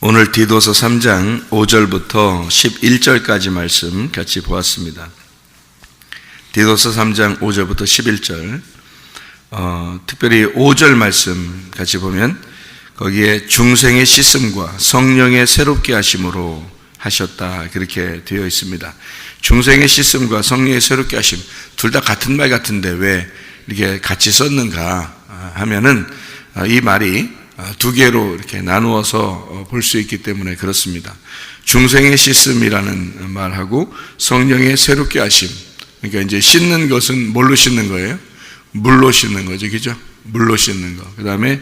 오늘 디도서 3장 5절부터 11절까지 말씀 같이 보았습니다. 디도서 3장 5절부터 11절, 특별히 5절 말씀 같이 보면 거기에 중생의 씻음과 성령의 새롭게 하심으로 하셨다, 그렇게 되어 있습니다. 중생의 씻음과 성령의 새롭게 하심, 둘 다 같은 말 같은데 왜 이렇게 같이 썼는가 하면은 이 말이 두 개로 이렇게 나누어서 볼 수 있기 때문에 그렇습니다. 중생의 씻음이라는 말하고 성령의 새롭게 하심, 그러니까 이제 씻는 것은 뭘로 씻는 거예요? 물로 씻는 거죠, 그죠? 물로 씻는 거. 그 다음에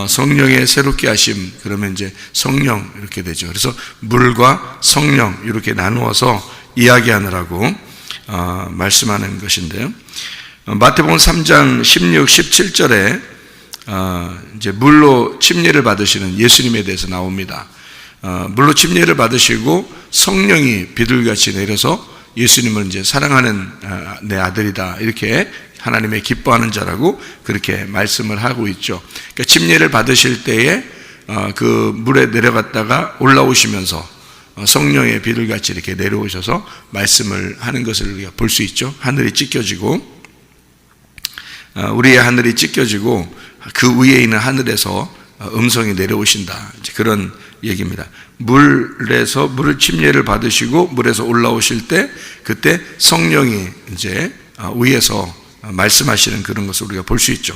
성령의 새롭게 하심, 그러면 이제 성령 이렇게 되죠. 그래서 물과 성령 이렇게 나누어서 이야기하느라고 말씀하는 것인데요. 마태복음 3장 16, 17절에 이제 물로 침례를 받으시는 예수님에 대해서 나옵니다. 물로 침례를 받으시고 성령이 비둘기같이 내려서 예수님을 이제 사랑하는 내 아들이다, 이렇게 하나님의 기뻐하는 자라고 그렇게 말씀을 하고 있죠. 그러니까 침례를 받으실 때에 그 물에 내려갔다가 올라오시면서 성령의 비둘기같이 이렇게 내려오셔서 말씀을 하는 것을 우리가 볼 수 있죠. 하늘이 찢겨지고, 우리의 하늘이 찢겨지고 그 위에 있는 하늘에서 음성이 내려오신다, 이제 그런 얘기입니다. 물에서 물을 침례를 받으시고 물에서 올라오실 때 그때 성령이 이제 위에서 말씀하시는 그런 것을 우리가 볼 수 있죠.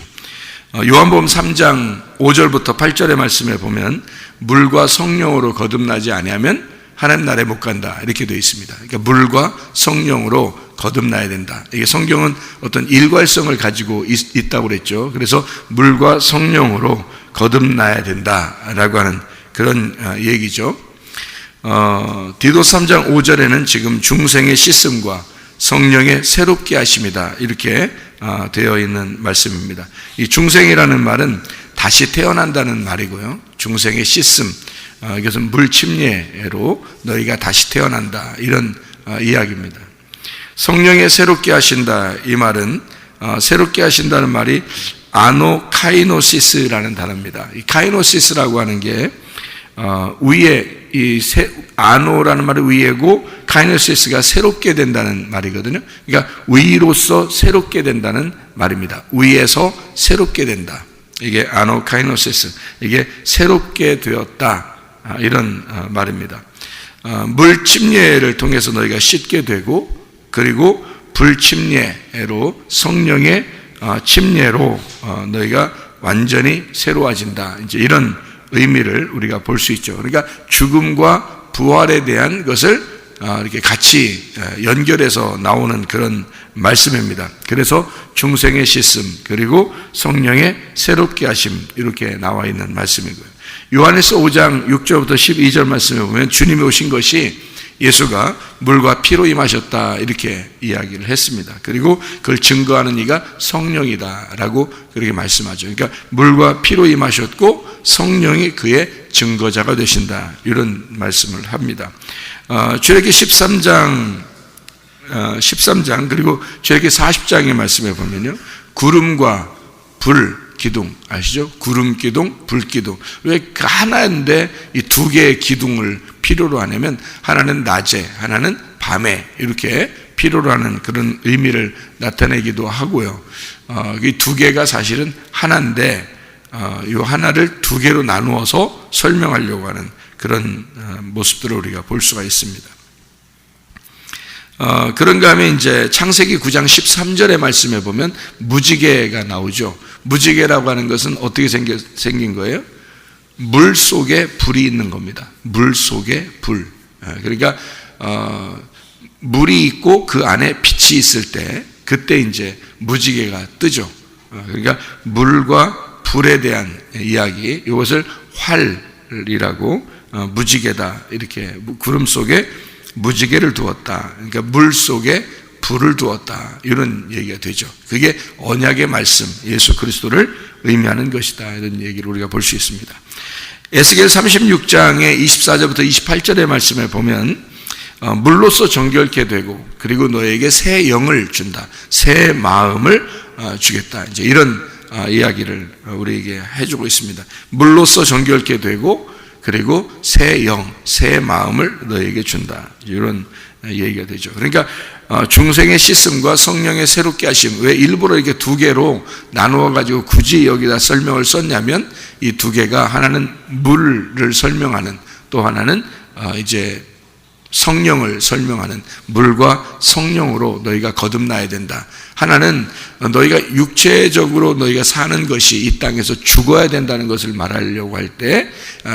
요한복음 3장 5절부터 8절의 말씀에 보면 물과 성령으로 거듭나지 아니하면 하나님 나라에 못 간다, 이렇게 되어 있습니다. 그러니까 물과 성령으로 거듭나야 된다. 이게 성경은 어떤 일괄성을 가지고 있다고 그랬죠. 그래서 물과 성령으로 거듭나야 된다라고 하는 그런 얘기죠. 디도서 3장 5절에는 지금 중생의 씻음과 성령의 새롭게 하심이다, 이렇게 되어 있는 말씀입니다. 이 중생이라는 말은 다시 태어난다는 말이고요. 중생의 씻음, 이것은 물 침례로 너희가 다시 태어난다, 이런 이야기입니다. 성령의 새롭게 하신다, 이 말은 새롭게 하신다는 말이 아노카이노시스라는 단어입니다. 이 카이노시스라고 하는 게 위에, 아노라는 말이 위에고 카이노시스가 새롭게 된다는 말이거든요. 그러니까 위로서 새롭게 된다는 말입니다. 위에서 새롭게 된다, 이게 아노카이노시스, 이게 새롭게 되었다, 이런 말입니다. 물 침례를 통해서 너희가 씻게 되고, 그리고 불 침례로, 성령의 침례로 너희가 완전히 새로워진다, 이제 이런 의미를 우리가 볼 수 있죠. 그러니까 죽음과 부활에 대한 것을 이렇게 같이 연결해서 나오는 그런 말씀입니다. 그래서 중생의 씻음, 그리고 성령의 새롭게 하심, 이렇게 나와 있는 말씀이고요. 요한일서 5장 6절부터 12절 말씀에 보면 주님이 오신 것이 예수가 물과 피로 임하셨다, 이렇게 이야기를 했습니다. 그리고 그걸 증거하는 이가 성령이다라고 그렇게 말씀하죠. 그러니까 물과 피로 임하셨고 성령이 그의 증거자가 되신다, 이런 말씀을 합니다. 출애굽기 13장 그리고 출애굽기 40장의 말씀에 보면요, 구름과 불 기둥 아시죠? 구름 기둥, 불 기둥. 왜 하나인데 이 두 개의 기둥을 필요로 하냐면 하나는 낮에, 하나는 밤에 이렇게 필요로 하는 그런 의미를 나타내기도 하고요. 이 두 개가 사실은 하나인데 이 하나를 두 개로 나누어서 설명하려고 하는 그런 모습들을 우리가 볼 수가 있습니다. 그런가 하면 이제 창세기 9장 13절의 말씀에 보면 무지개가 나오죠. 무지개라고 하는 것은 어떻게 생긴 거예요? 물 속에 불이 있는 겁니다. 물 속에 불. 그러니까 물이 있고 그 안에 빛이 있을 때 그때 이제 무지개가 뜨죠. 그러니까 물과 불에 대한 이야기, 이것을 활이라고, 무지개다, 이렇게 구름 속에 무지개를 두었다, 그러니까 물 속에 불을 두었다, 이런 얘기가 되죠. 그게 언약의 말씀, 예수 그리스도를 의미하는 것이다, 이런 얘기를 우리가 볼 수 있습니다. 에스겔 36장의 24절부터 28절의 말씀에 보면 물로서 정결케 되고, 그리고 너에게 새 영을 준다, 새 마음을 주겠다, 이제 이런 이야기를 우리에게 해주고 있습니다. 물로서 정결케 되고, 그리고 새 영, 새 마음을 너에게 준다. 이런 얘기가 되죠. 그러니까 중생의 씻음과 성령의 새롭게 하심, 왜 일부러 이렇게 두 개로 나누어 가지고 굳이 여기다 설명을 썼냐면, 이 두 개가 하나는 물을 설명하는, 또 하나는 이제 성령을 설명하는, 물과 성령으로 너희가 거듭나야 된다. 하나는 너희가 육체적으로 너희가 사는 것이 이 땅에서 죽어야 된다는 것을 말하려고 할 때,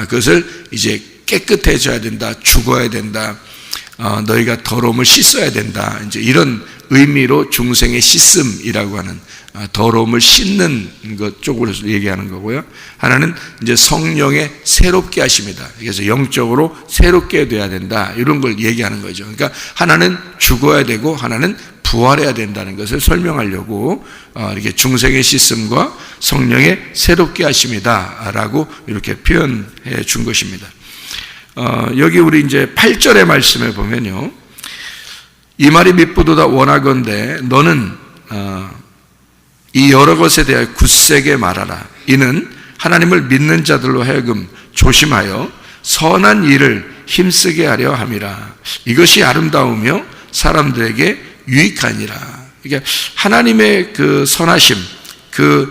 그것을 이제 깨끗해져야 된다, 죽어야 된다, 너희가 더러움을 씻어야 된다. 이제 이런 의미로 중생의 씻음이라고 하는, 더러움을 씻는 것 쪽으로 얘기하는 거고요. 하나는 이제 성령의 새롭게 하심이다. 그래서 영적으로 새롭게 돼야 된다. 이런 걸 얘기하는 거죠. 그러니까 하나는 죽어야 되고 하나는 부활해야 된다는 것을 설명하려고 이렇게 중생의 씻음과 성령의 새롭게 하심이다라고 이렇게 표현해 준 것입니다. 여기 우리 이제 8절의 말씀에 보면요, 이 말이 밉보도다 원하건대 너는 이 여러 것에 대하여 굳세게 말하라. 이는 하나님을 믿는 자들로 하여금 조심하여 선한 일을 힘쓰게 하려 함이라. 이것이 아름다우며 사람들에게 유익하니라. 그러니까 하나님의 그 선하심, 그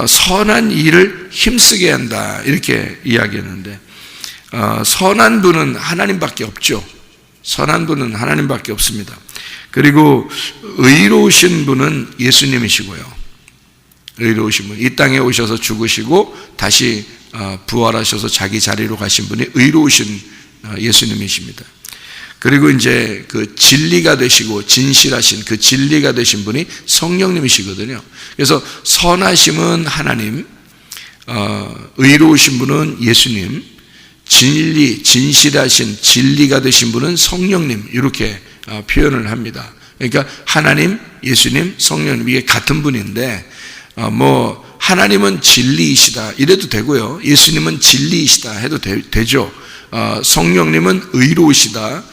선한 일을 힘쓰게 한다, 이렇게 이야기했는데, 선한 분은 하나님밖에 없죠. 선한 분은 하나님밖에 없습니다. 그리고 의로우신 분은 예수님이시고요. 의로우신 분, 이 땅에 오셔서 죽으시고 다시 부활하셔서 자기 자리로 가신 분이 의로우신 예수님이십니다. 그리고 이제 그 진리가 되시고 진실하신 그 진리가 되신 분이 성령님이시거든요. 그래서 선하심은 하나님, 의로우신 분은 예수님, 진리, 진실하신 진리가 되신 분은 성령님, 이렇게 표현을 합니다. 그러니까 하나님, 예수님, 성령님, 이게 같은 분인데, 하나님은 진리이시다 이래도 되고요, 예수님은 진리이시다 해도 되죠. 성령님은 의로우시다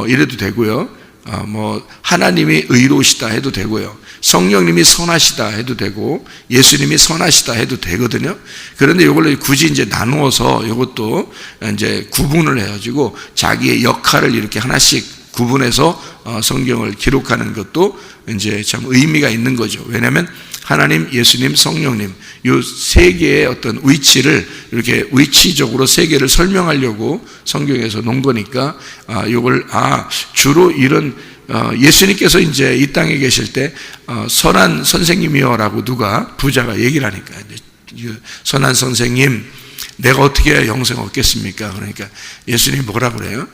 이래도 되고요, 하나님이 의로우시다 해도 되고요, 성령님이 선하시다 해도 되고, 예수님이 선하시다 해도 되거든요. 그런데 이걸 굳이 이제 나누어서 이것도 이제 구분을 해가지고 자기의 역할을 이렇게 하나씩 구분해서 성경을 기록하는 것도 이제 참 의미가 있는 거죠. 왜냐하면 하나님, 예수님, 성령님, 이 세 개의 어떤 위치를 이렇게 위치적으로 세 개를 설명하려고 성경에서 놓은 거니까, 이걸 주로 이런 예수님께서 이제 이 땅에 계실 때 선한 선생님이여라고 누가 부자가 얘기를 하니까, 선한 선생님, 내가 어떻게 해야 영생 얻겠습니까? 그러니까 예수님이 뭐라 그래요?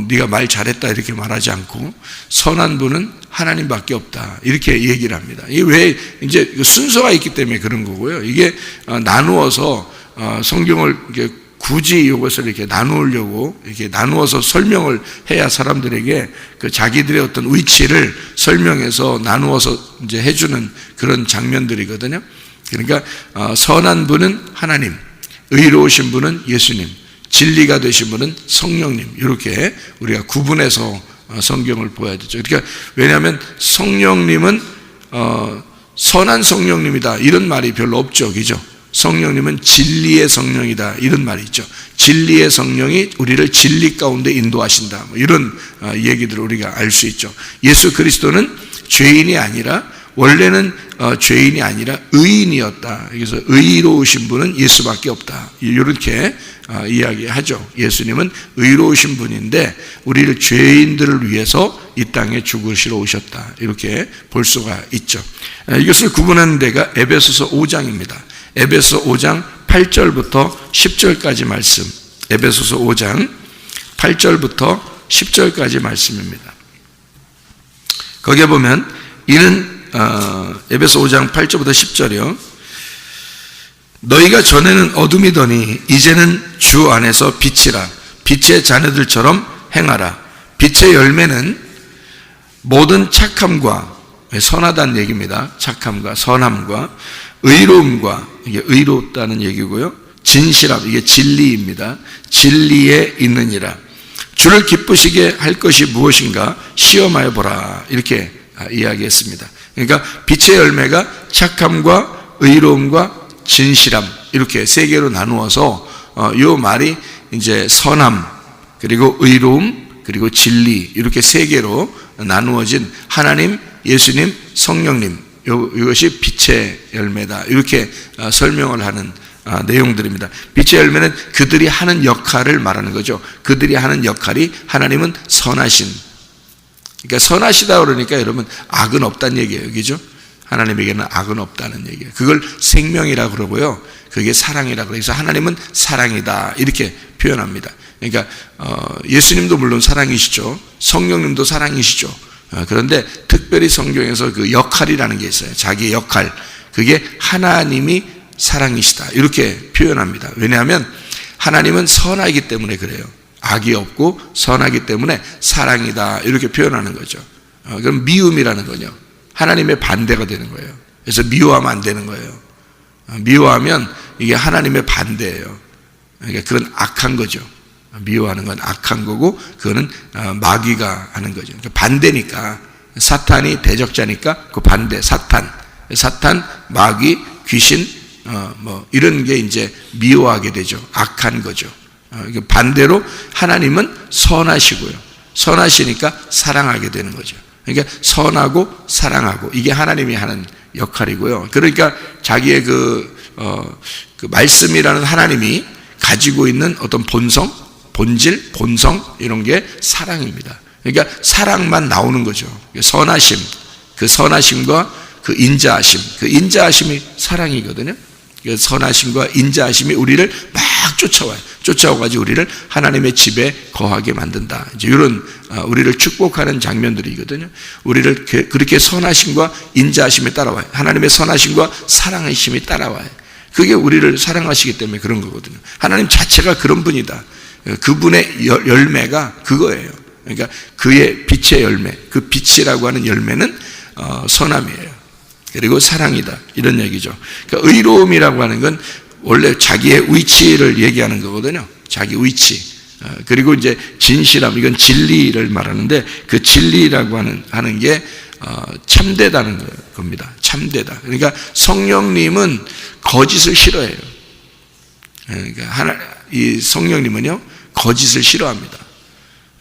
네가 말 잘했다 이렇게 말하지 않고 선한 분은 하나님밖에 없다 이렇게 얘기를 합니다. 이게 왜 이제 순서가 있기 때문에 그런 거고요. 이게 나누어서 성경을 이렇게 굳이 이것을 이렇게 나누려고 이렇게 나누어서 설명을 해야 사람들에게 그 자기들의 어떤 위치를 설명해서 나누어서 이제 해주는 그런 장면들이거든요. 그러니까 선한 분은 하나님, 의로우신 분은 예수님, 진리가 되신 분은 성령님, 이렇게 우리가 구분해서 성경을 보아야 되죠. 그러니까 왜냐하면 성령님은 선한 성령님이다 이런 말이 별로 없죠, 그죠? 성령님은 진리의 성령이다 이런 말이 있죠. 진리의 성령이 우리를 진리 가운데 인도하신다, 이런 얘기들을 우리가 알 수 있죠. 예수 그리스도는 죄인이 아니라, 원래는 죄인이 아니라 의인이었다. 그래서 의로우신 분은 예수밖에 없다, 이렇게 이야기하죠. 예수님은 의로우신 분인데 우리를 죄인들을 위해서 이 땅에 죽으시러 오셨다, 이렇게 볼 수가 있죠. 이것을 구분하는 데가 에베소서 5장입니다. 에베소서 5장 8절부터 10절까지 말씀, 에베소서 5장 8절부터 10절까지 말씀입니다. 거기에 보면 이는 에베소 5장 8절부터 10절이요. 너희가 전에는 어둠이더니 이제는 주 안에서 빛이라. 빛의 자녀들처럼 행하라. 빛의 열매는 모든 착함과, 선하다는 얘기입니다. 착함과 선함과 의로움과, 이게 의롭다는 얘기고요, 진실함, 이게 진리입니다. 진리에 있느니라. 주를 기쁘시게 할 것이 무엇인가 시험하여 보라, 이렇게 이야기했습니다. 그러니까 빛의 열매가 착함과 의로움과 진실함, 이렇게 세 개로 나누어서 이 말이 이제 선함, 그리고 의로움, 그리고 진리, 이렇게 세 개로 나누어진 하나님, 예수님, 성령님, 이것이 빛의 열매다, 이렇게 설명을 하는 내용들입니다. 빛의 열매는 그들이 하는 역할을 말하는 거죠. 그들이 하는 역할이, 하나님은 선하신, 그러니까 선하시다 그러니까 여러분 악은 없다는 얘기예요. 그죠? 하나님에게는 악은 없다는 얘기예요. 그걸 생명이라고 그러고요, 그게 사랑이라고 그래서 하나님은 사랑이다, 이렇게 표현합니다. 그러니까 예수님도 물론 사랑이시죠. 성령님도 사랑이시죠. 그런데 특별히 성경에서 그 역할이라는 게 있어요. 자기의 역할, 그게 하나님이 사랑이시다, 이렇게 표현합니다. 왜냐하면 하나님은 선하기 때문에 그래요. 악이 없고 선하기 때문에 사랑이다, 이렇게 표현하는 거죠. 그럼 미움이라는 거죠. 하나님의 반대가 되는 거예요. 그래서 미워하면 안 되는 거예요. 미워하면 이게 하나님의 반대예요. 그러니까 그건 악한 거죠. 미워하는 건 악한 거고, 그거는 마귀가 하는 거죠. 그러니까 반대니까, 사탄이 대적자니까 그 반대, 사탄, 마귀, 귀신, 이런 게 이제 미워하게 되죠. 악한 거죠. 반대로 하나님은 선하시고요. 선하시니까 사랑하게 되는 거죠. 그러니까 선하고 사랑하고, 이게 하나님이 하는 역할이고요. 그러니까 자기의 그 말씀이라는 하나님이 가지고 있는 어떤 본성, 본질, 본성, 이런 게 사랑입니다. 그러니까 사랑만 나오는 거죠. 선하심, 그 선하심과 그 인자하심, 그 인자하심이 사랑이거든요. 선하심과 인자하심이 우리를 막 쫓아와가지고 우리를 하나님의 집에 거하게 만든다. 이제 이런 우리를 축복하는 장면들이거든요. 우리를 그렇게 선하심과 인자하심이 따라와요. 하나님의 선하심과 사랑하심이 따라와요. 그게 우리를 사랑하시기 때문에 그런 거거든요. 하나님 자체가 그런 분이다. 그분의 열매가 그거예요. 그러니까 그의 빛의 열매, 그 빛이라고 하는 열매는 선함이에요. 그리고 사랑이다, 이런 얘기죠. 그러니까 의로움이라고 하는 건 원래 자기의 위치를 얘기하는 거거든요. 자기 위치. 그리고 이제 진실함, 이건 진리를 말하는데, 그 진리라고 하는 게 참되다는 겁니다. 참되다. 그러니까 성령님은 거짓을 싫어해요. 그러니까 이 성령님은요, 거짓을 싫어합니다.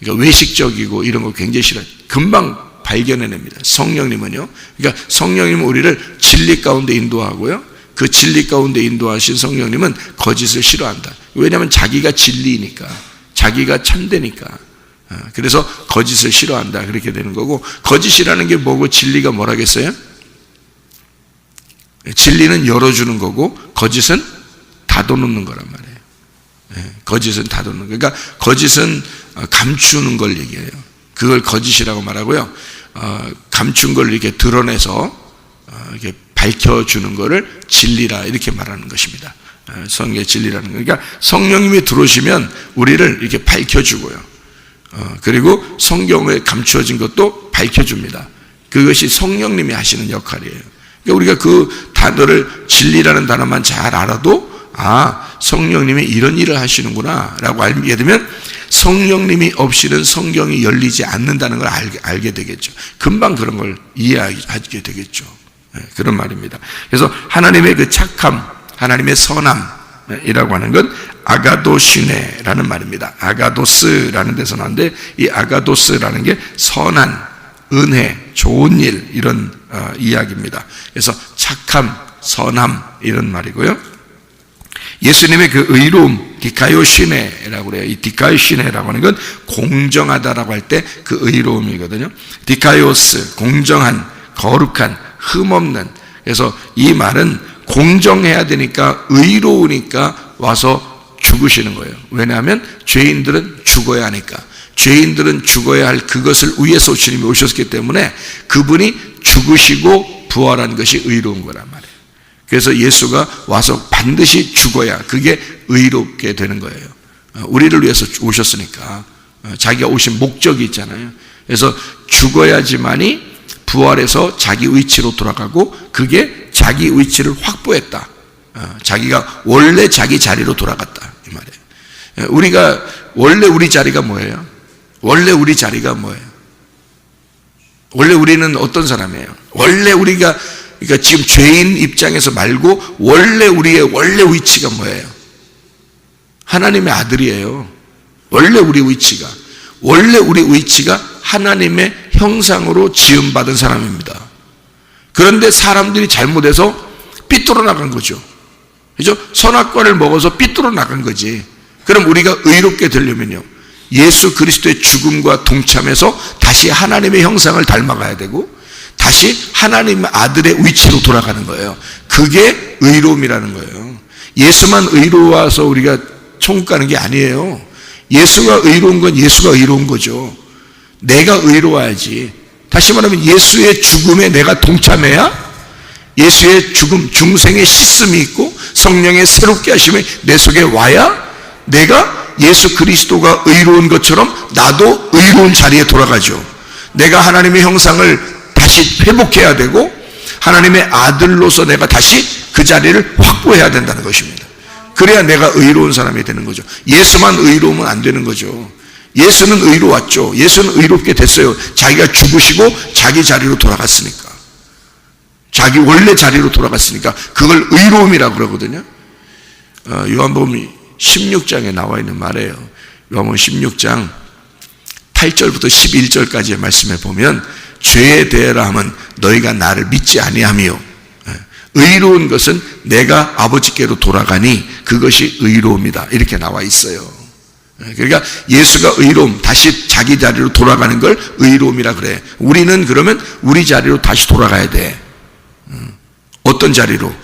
그러니까 외식적이고 이런 거 굉장히 싫어해요. 금방 발견해냅니다. 성령님은요. 그러니까 성령님은 우리를 진리 가운데 인도하고요, 그 진리 가운데 인도하신 성령님은 거짓을 싫어한다. 왜냐하면 자기가 진리니까, 자기가 참되니까. 그래서 거짓을 싫어한다, 그렇게 되는 거고, 거짓이라는 게 뭐고 진리가 뭐라겠어요? 진리는 열어주는 거고, 거짓은 닫아놓는 거란 말이에요. 거짓은 닫아놓는 거. 그러니까 거짓은 감추는 걸 얘기해요. 그걸 거짓이라고 말하고요, 감춘 걸 이렇게 드러내서 이렇게 밝혀주는 거를 진리라, 이렇게 말하는 것입니다. 성경의 진리라는 거. 그러니까 성령님이 들어오시면 우리를 이렇게 밝혀주고요, 그리고 성경에 감추어진 것도 밝혀줍니다. 그것이 성령님이 하시는 역할이에요. 그러니까 우리가 그 단어를, 진리라는 단어만 잘 알아도, 성령님이 이런 일을 하시는구나 라고 알게 되면 성령님이 없이는 성경이 열리지 않는다는 걸 알게 되겠죠. 금방 그런 걸 이해하게 되겠죠. 그런 말입니다. 그래서 하나님의 그 착함, 하나님의 선함이라고 하는 건 아가도시네라는 말입니다. 아가도스라는 데서 나왔는데, 이 아가도스라는 게 선한, 은혜, 좋은 일, 이런 이야기입니다. 그래서 착함, 선함, 이런 말이고요. 예수님의 그 의로움, 디카요시네라고 그래요. 이 디카요시네라고 하는 건 공정하다라고 할 때 그 의로움이거든요. 디카요스, 공정한, 거룩한, 흠없는. 그래서 이 말은 공정해야 되니까, 의로우니까 와서 죽으시는 거예요. 왜냐하면 죄인들은 죽어야 하니까. 죄인들은 죽어야 할 그것을 위해서 주님이 오셨기 때문에 그분이 죽으시고 부활한 것이 의로운 거란 말이에요. 그래서 예수가 와서 반드시 죽어야 그게 의롭게 되는 거예요. 우리를 위해서 오셨으니까. 자기가 오신 목적이 있잖아요. 그래서 죽어야지만이 부활해서 자기 위치로 돌아가고, 그게 자기 위치를 확보했다. 자기가 원래 자기 자리로 돌아갔다, 이 말이에요. 우리가 원래 우리 자리가 뭐예요? 원래 우리 자리가 뭐예요? 원래 우리는 어떤 사람이에요? 원래 우리가, 그러니까 지금 죄인 입장에서 말고 원래 우리의 원래 위치가 뭐예요? 하나님의 아들이에요. 원래 우리 위치가 하나님의 형상으로 지음받은 사람입니다. 그런데 사람들이 잘못해서 삐뚤어 나간 거죠. 그죠? 선악과를 먹어서 삐뚤어 나간 거지. 그럼 우리가 의롭게 되려면요, 예수 그리스도의 죽음과 동참해서 다시 하나님의 형상을 닮아가야 되고 다시 하나님의 아들의 위치로 돌아가는 거예요. 그게 의로움이라는 거예요. 예수만 의로워서 우리가 천국 가는 게 아니에요. 예수가 의로운 건 예수가 의로운 거죠. 내가 의로워야지. 다시 말하면 예수의 죽음에 내가 동참해야, 예수의 죽음, 중생의 씻음이 있고 성령의 새롭게 하심이 내 속에 와야 내가 예수 그리스도가 의로운 것처럼 나도 의로운 자리에 돌아가죠. 내가 하나님의 형상을 다시 회복해야 되고 하나님의 아들로서 내가 다시 그 자리를 확보해야 된다는 것입니다. 그래야 내가 의로운 사람이 되는 거죠. 예수만 의로우면 안 되는 거죠. 예수는 의로웠죠. 예수는 의롭게 됐어요. 자기가 죽으시고 자기 자리로 돌아갔으니까. 자기 원래 자리로 돌아갔으니까 그걸 의로움이라고 그러거든요. 요한복음 16장에 나와 있는 말이에요. 요한복음 16장 8절부터 11절까지의 말씀에 보면 죄에 대하라 하면 너희가 나를 믿지 아니하며, 의로운 것은 내가 아버지께로 돌아가니 그것이 의로움이다, 이렇게 나와 있어요. 그러니까 예수가 의로움, 다시 자기 자리로 돌아가는 걸 의로움이라 그래. 우리는 그러면 우리 자리로 다시 돌아가야 돼. 어떤 자리로?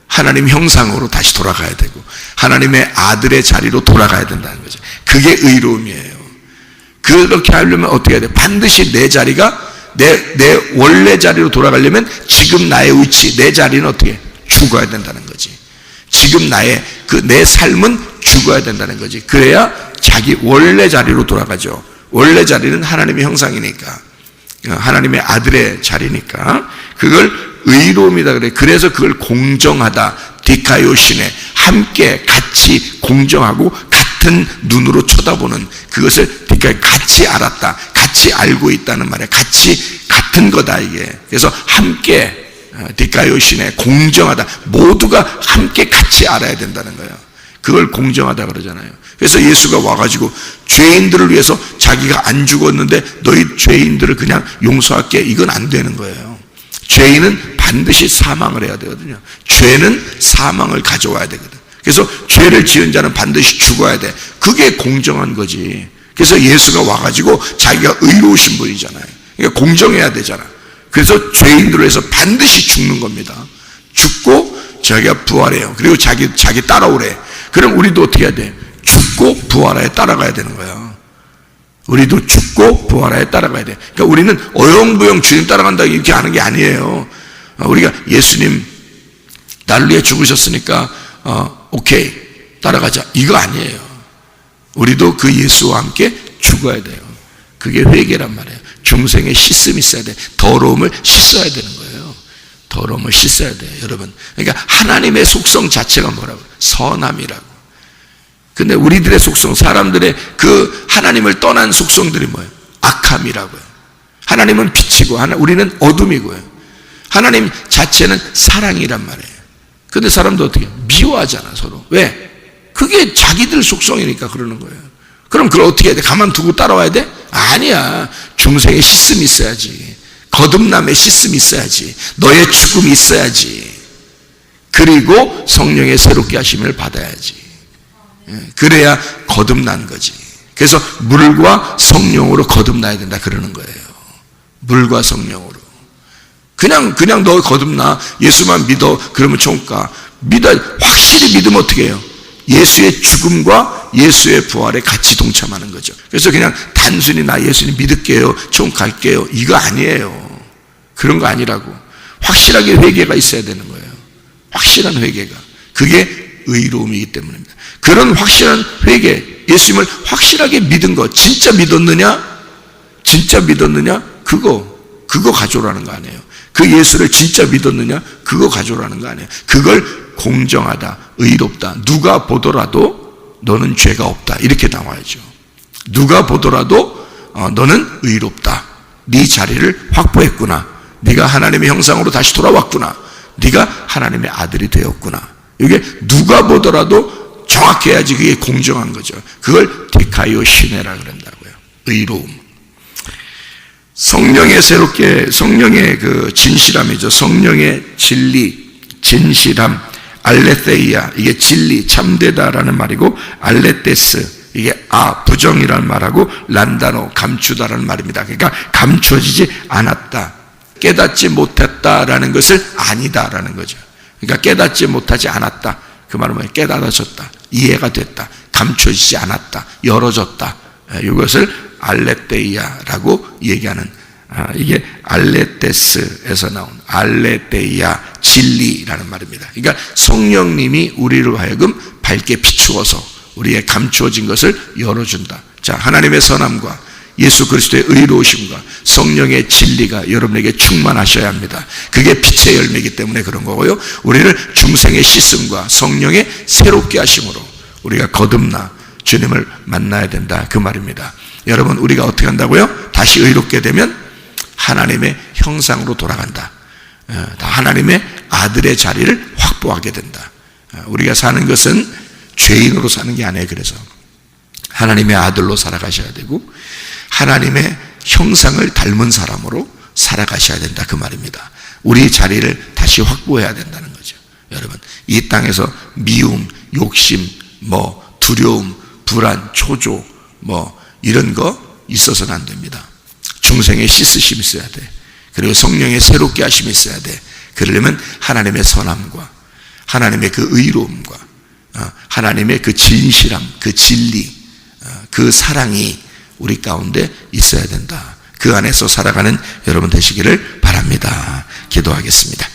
하나님 형상으로 다시 돌아가야 되고 하나님의 아들의 자리로 돌아가야 된다는 거죠. 그게 의로움이에요. 그렇게 하려면 어떻게 해야 돼? 반드시 내 자리가 내 원래 자리로 돌아가려면 지금 나의 위치, 내 자리는 어떻게? 죽어야 된다는 거지. 지금 내 삶은 죽어야 된다는 거지. 그래야 자기 원래 자리로 돌아가죠. 원래 자리는 하나님의 형상이니까, 하나님의 아들의 자리니까 그걸 의로움이다 그래. 그래서 그걸 공정하다, 디카요시네, 함께 같이 공정하고 같은 눈으로 쳐다보는, 그것을 같이 알았다, 같이 알고 있다는 말이야. 같은 거다 이게. 그래서 함께, 디카요시네, 공정하다, 모두가 함께 같이 알아야 된다는 거예요. 그걸 공정하다 그러잖아요. 그래서 예수가 와가지고 죄인들을 위해서 자기가 안 죽었는데 너희 죄인들을 그냥 용서할게, 이건 안 되는 거예요. 죄인은 반드시 사망을 해야 되거든요. 죄는 사망을 가져와야 되거든. 그래서 죄를 지은 자는 반드시 죽어야 돼. 그게 공정한 거지. 그래서 예수가 와가지고 자기가 의로우신 분이잖아요. 그러니까 공정해야 되잖아. 그래서 죄인들을 위해서 반드시 죽는 겁니다. 죽고 자기가 부활해요. 그리고 자기 따라오래. 그럼 우리도 어떻게 해야 돼? 죽고 부활하에 따라가야 되는 거야. 우리도 죽고 부활하에 따라가야 돼. 그러니까 우리는 어영부영 주님 따라간다 이렇게 하는 게 아니에요. 우리가 예수님 나를 위해 죽으셨으니까 오케이 따라가자, 이거 아니에요. 우리도 그 예수와 함께 죽어야 돼요. 그게 회개란 말이에요. 중생의 씻음이 있어야 돼. 더러움을 씻어야 되는 거예요. 더러움을 씻어야 돼요, 여러분. 그러니까 하나님의 속성 자체가 뭐라고? 선함이라고. 근데 우리들의 속성, 사람들의 그 하나님을 떠난 속성들이 뭐예요? 악함이라고요. 하나님은 빛이고 우리는 어둠이고요. 하나님 자체는 사랑이란 말이에요. 근데 사람도 어떻게? 미워하잖아, 서로. 왜? 그게 자기들 속성이니까 그러는 거예요. 그럼 그걸 어떻게 해야 돼? 가만 두고 따라와야 돼? 아니야. 중생의 씻음이 있어야지. 거듭남의 씻음이 있어야지. 너의 죽음이 있어야지. 그리고 성령의 새롭게 하심을 받아야지. 그래야 거듭난 거지. 그래서 물과 성령으로 거듭나야 된다 그러는 거예요. 물과 성령으로. 그냥 너 거듭나, 예수만 믿어, 그러면 천국 가. 확실히 믿으면 어떻게 해요? 예수의 죽음과 예수의 부활에 같이 동참하는 거죠. 그래서 그냥 단순히 나 예수님 믿을게요, 천국 갈게요, 이거 아니에요. 그런 거 아니라고. 확실하게 회개가 있어야 되는 거예요. 확실한 회개가. 그게 의로움이기 때문입니다. 그런 확실한 회개, 예수님을 확실하게 믿은 거, 진짜 믿었느냐? 그거 가져오라는 거 아니에요. 그 예수를 진짜 믿었느냐? 그거 가져오라는 거 아니에요. 그걸 공정하다, 의롭다, 누가 보더라도 너는 죄가 없다, 이렇게 나와야죠. 누가 보더라도 너는 의롭다, 네 자리를 확보했구나, 네가 하나님의 형상으로 다시 돌아왔구나, 네가 하나님의 아들이 되었구나. 이게 누가 보더라도 정확해야지 그게 공정한 거죠. 그걸 디카이오시네라 그런다고요. 의로움. 성령의 성령의 그 진실함이죠. 성령의 진리, 진실함, 알레테이아, 이게 진리, 참되다라는 말이고, 알레테스, 이게 부정이라는 말하고, 란다노, 감추다라는 말입니다. 그러니까 감춰지지 않았다, 깨닫지 못했다라는 것을 아니다라는 거죠. 그러니까 깨닫지 못하지 않았다, 그 말은 뭐예요? 깨달아졌다, 이해가 됐다, 감춰지지 않았다, 열어졌다. 이것을 알레테이아라고 얘기하는, 이게 알레테스에서 나온 알레테이아, 진리라는 말입니다. 그러니까 성령님이 우리로 하여금 밝게 비추어서 우리의 감추어진 것을 열어준다. 자, 하나님의 선함과 예수 그리스도의 의로우심과 성령의 진리가 여러분에게 충만하셔야 합니다. 그게 빛의 열매이기 때문에 그런 거고요. 우리를 중생의 씻음과 성령의 새롭게 하심으로 우리가 거듭나 주님을 만나야 된다, 그 말입니다. 여러분, 우리가 어떻게 한다고요? 다시 의롭게 되면 하나님의 형상으로 돌아간다. 하나님의 아들의 자리를 확보하게 된다. 우리가 사는 것은 죄인으로 사는 게 아니에요. 그래서 하나님의 아들로 살아가셔야 되고 하나님의 형상을 닮은 사람으로 살아가셔야 된다, 그 말입니다. 우리 자리를 다시 확보해야 된다는 거죠. 여러분, 이 땅에서 미움, 욕심, 두려움, 불안, 초조, 이런 거 있어서는 안 됩니다. 중생의 씻으심이 있어야 돼. 그리고 성령의 새롭게 하심이 있어야 돼. 그러려면 하나님의 선함과 하나님의 그 의로움과 하나님의 그 진실함, 그 진리, 그 사랑이 우리 가운데 있어야 된다. 그 안에서 살아가는 여러분 되시기를 바랍니다. 기도하겠습니다.